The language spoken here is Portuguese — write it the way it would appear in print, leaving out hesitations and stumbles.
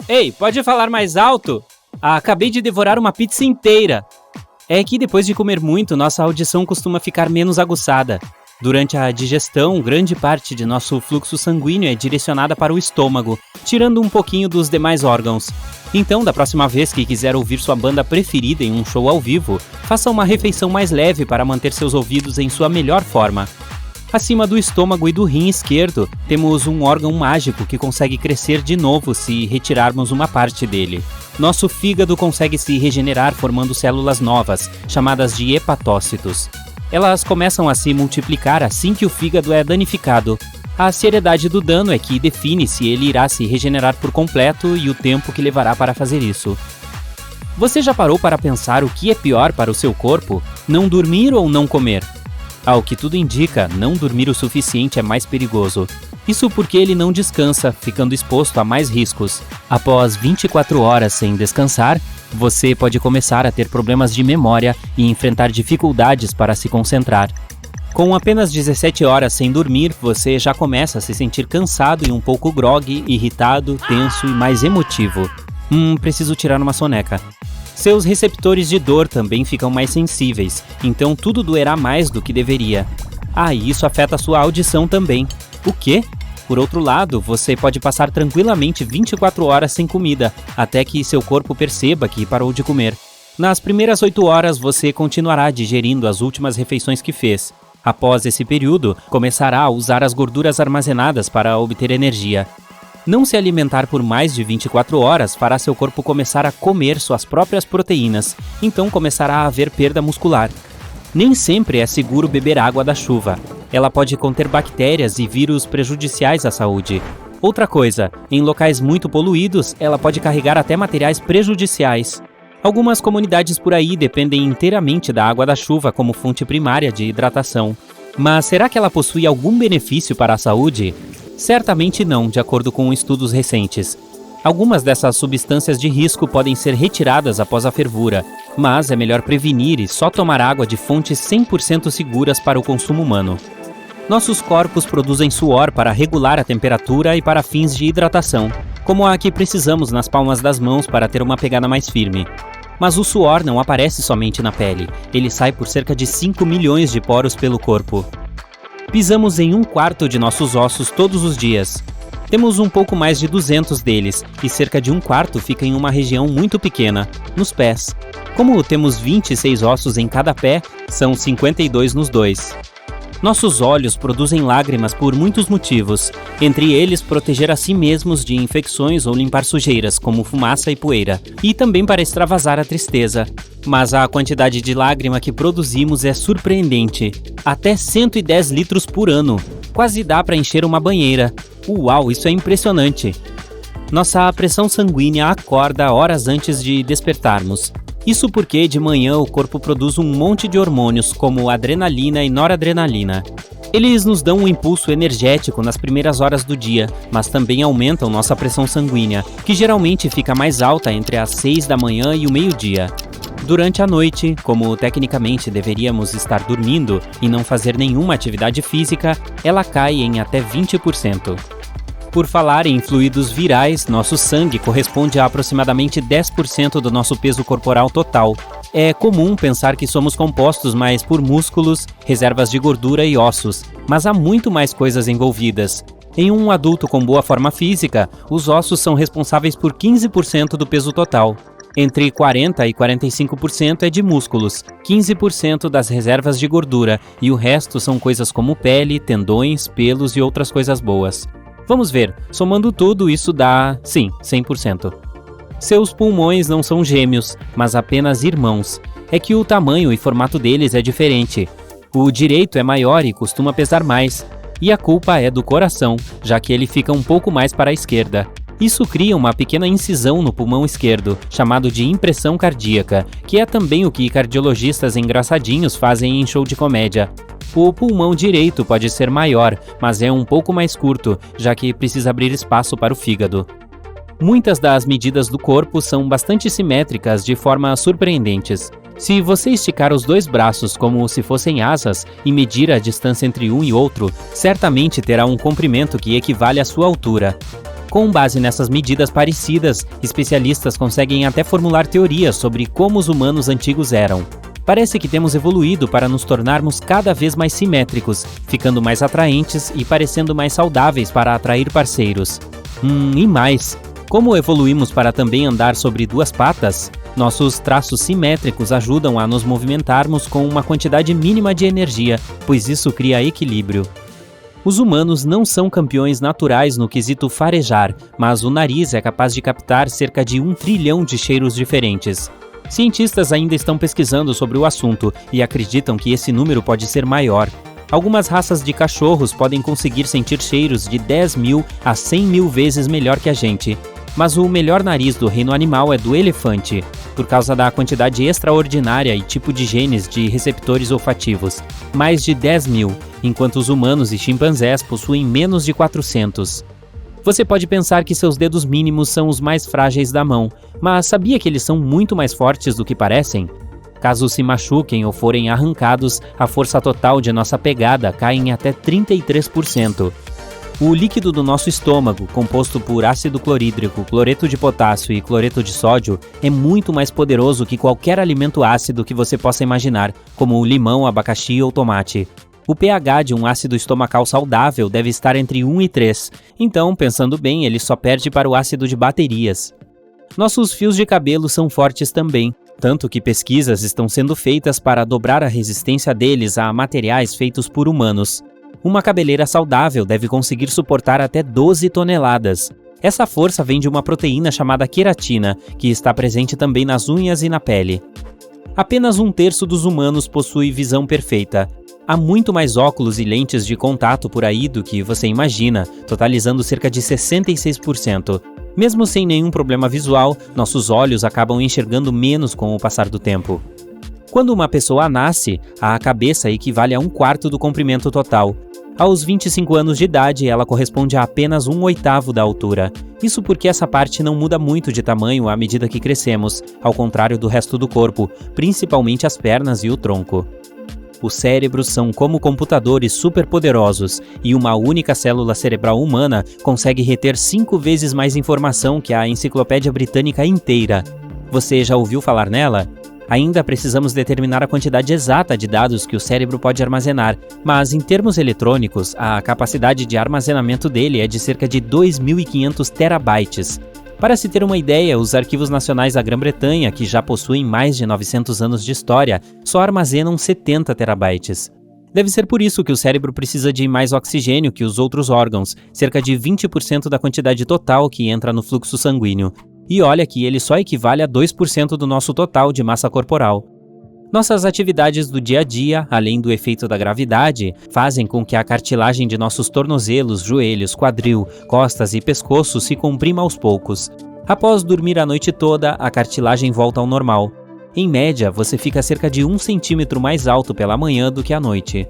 Ei, pode falar mais alto? Acabei de devorar uma pizza inteira. É que depois de comer muito, nossa audição costuma ficar menos aguçada. Durante a digestão, grande parte de nosso fluxo sanguíneo é direcionada para o estômago, tirando um pouquinho dos demais órgãos. Então, da próxima vez que quiser ouvir sua banda preferida em um show ao vivo, faça uma refeição mais leve para manter seus ouvidos em sua melhor forma. Acima do estômago e do rim esquerdo, temos um órgão mágico que consegue crescer de novo se retirarmos uma parte dele. Nosso fígado consegue se regenerar formando células novas, chamadas de hepatócitos. Elas começam a se multiplicar assim que o fígado é danificado. A seriedade do dano é que define se ele irá se regenerar por completo e o tempo que levará para fazer isso. Você já parou para pensar o que é pior para o seu corpo? Não dormir ou não comer? Ao que tudo indica, não dormir o suficiente é mais perigoso. Isso porque ele não descansa, ficando exposto a mais riscos. Após 24 horas sem descansar, você pode começar a ter problemas de memória e enfrentar dificuldades para se concentrar. Com apenas 17 horas sem dormir, você já começa a se sentir cansado e um pouco grogue, irritado, tenso e mais emotivo. Preciso tirar uma soneca. Seus receptores de dor também ficam mais sensíveis, então tudo doerá mais do que deveria. E isso afeta sua audição também. O quê? Por outro lado, você pode passar tranquilamente 24 horas sem comida, até que seu corpo perceba que parou de comer. Nas primeiras 8 horas, você continuará digerindo as últimas refeições que fez. Após esse período, começará a usar as gorduras armazenadas para obter energia. Não se alimentar por mais de 24 horas fará seu corpo começar a comer suas próprias proteínas, então começará a haver perda muscular. Nem sempre é seguro beber água da chuva. Ela pode conter bactérias e vírus prejudiciais à saúde. Outra coisa, em locais muito poluídos, ela pode carregar até materiais prejudiciais. Algumas comunidades por aí dependem inteiramente da água da chuva como fonte primária de hidratação. Mas será que ela possui algum benefício para a saúde? Certamente não, de acordo com estudos recentes. Algumas dessas substâncias de risco podem ser retiradas após a fervura, mas é melhor prevenir e só tomar água de fontes 100% seguras para o consumo humano. Nossos corpos produzem suor para regular a temperatura e para fins de hidratação, como a que precisamos nas palmas das mãos para ter uma pegada mais firme. Mas o suor não aparece somente na pele, ele sai por cerca de 5 milhões de poros pelo corpo. Pisamos em 1/4 de nossos ossos todos os dias. Temos um pouco mais de 200 deles, e cerca de 1/4 fica em uma região muito pequena, nos pés. Como temos 26 ossos em cada pé, são 52 nos dois. Nossos olhos produzem lágrimas por muitos motivos, entre eles proteger a si mesmos de infecções ou limpar sujeiras, como fumaça e poeira, e também para extravasar a tristeza. Mas a quantidade de lágrima que produzimos é surpreendente, até 110 litros por ano, quase dá para encher uma banheira. Uau, isso é impressionante! Nossa pressão sanguínea acorda horas antes de despertarmos. Isso porque de manhã o corpo produz um monte de hormônios como adrenalina e noradrenalina. Eles nos dão um impulso energético nas primeiras horas do dia, mas também aumentam nossa pressão sanguínea, que geralmente fica mais alta entre as 6 da manhã e o meio-dia. Durante a noite, como tecnicamente deveríamos estar dormindo e não fazer nenhuma atividade física, ela cai em até 20%. Por falar em fluidos virais, nosso sangue corresponde a aproximadamente 10% do nosso peso corporal total. É comum pensar que somos compostos mais por músculos, reservas de gordura e ossos, mas há muito mais coisas envolvidas. Em um adulto com boa forma física, os ossos são responsáveis por 15% do peso total. Entre 40% e 45% é de músculos, 15% das reservas de gordura e o resto são coisas como pele, tendões, pelos e outras coisas boas. Vamos ver, somando tudo isso dá, sim, 100%. Seus pulmões não são gêmeos, mas apenas irmãos. É que o tamanho e formato deles é diferente. O direito é maior e costuma pesar mais. E a culpa é do coração, já que ele fica um pouco mais para a esquerda. Isso cria uma pequena incisão no pulmão esquerdo, chamado de impressão cardíaca, que é também o que cardiologistas engraçadinhos fazem em show de comédia. O pulmão direito pode ser maior, mas é um pouco mais curto, já que precisa abrir espaço para o fígado. Muitas das medidas do corpo são bastante simétricas de forma surpreendentes. Se você esticar os dois braços como se fossem asas e medir a distância entre um e outro, certamente terá um comprimento que equivale à sua altura. Com base nessas medidas parecidas, especialistas conseguem até formular teorias sobre como os humanos antigos eram. Parece que temos evoluído para nos tornarmos cada vez mais simétricos, ficando mais atraentes e parecendo mais saudáveis para atrair parceiros. E mais, como evoluímos para também andar sobre duas patas? Nossos traços simétricos ajudam a nos movimentarmos com uma quantidade mínima de energia, pois isso cria equilíbrio. Os humanos não são campeões naturais no quesito farejar, mas o nariz é capaz de captar cerca de 1 trilhão de cheiros diferentes. Cientistas ainda estão pesquisando sobre o assunto e acreditam que esse número pode ser maior. Algumas raças de cachorros podem conseguir sentir cheiros de 10.000 a 100.000 vezes melhor que a gente. Mas o melhor nariz do reino animal é do elefante, por causa da quantidade extraordinária e tipo de genes de receptores olfativos, mais de 10.000, enquanto os humanos e chimpanzés possuem menos de 400. Você pode pensar que seus dedos mínimos são os mais frágeis da mão, mas sabia que eles são muito mais fortes do que parecem? Caso se machuquem ou forem arrancados, a força total de nossa pegada cai em até 33%. O líquido do nosso estômago, composto por ácido clorídrico, cloreto de potássio e cloreto de sódio, é muito mais poderoso que qualquer alimento ácido que você possa imaginar, como o limão, abacaxi ou tomate. O pH de um ácido estomacal saudável deve estar entre 1 e 3, então, pensando bem, ele só perde para o ácido de baterias. Nossos fios de cabelo são fortes também, tanto que pesquisas estão sendo feitas para dobrar a resistência deles a materiais feitos por humanos. Uma cabeleira saudável deve conseguir suportar até 12 toneladas. Essa força vem de uma proteína chamada queratina, que está presente também nas unhas e na pele. Apenas 1/3 dos humanos possui visão perfeita. Há muito mais óculos e lentes de contato por aí do que você imagina, totalizando cerca de 66%. Mesmo sem nenhum problema visual, nossos olhos acabam enxergando menos com o passar do tempo. Quando uma pessoa nasce, a cabeça equivale a 1/4 do comprimento total. Aos 25 anos de idade, ela corresponde a apenas 1/8 da altura. Isso porque essa parte não muda muito de tamanho à medida que crescemos, ao contrário do resto do corpo, principalmente as pernas e o tronco. Os cérebros são como computadores superpoderosos, e uma única célula cerebral humana consegue reter 5 vezes mais informação que a Enciclopédia Britânica inteira. Você já ouviu falar nela? Ainda precisamos determinar a quantidade exata de dados que o cérebro pode armazenar, mas em termos eletrônicos, a capacidade de armazenamento dele é de cerca de 2.500 terabytes. Para se ter uma ideia, os arquivos nacionais da Grã-Bretanha, que já possuem mais de 900 anos de história, só armazenam 70 terabytes. Deve ser por isso que o cérebro precisa de mais oxigênio que os outros órgãos, cerca de 20% da quantidade total que entra no fluxo sanguíneo. E olha que ele só equivale a 2% do nosso total de massa corporal. Nossas atividades do dia a dia, além do efeito da gravidade, fazem com que a cartilagem de nossos tornozelos, joelhos, quadril, costas e pescoço se comprima aos poucos. Após dormir a noite toda, a cartilagem volta ao normal. Em média, você fica cerca de 1 centímetro mais alto pela manhã do que à noite.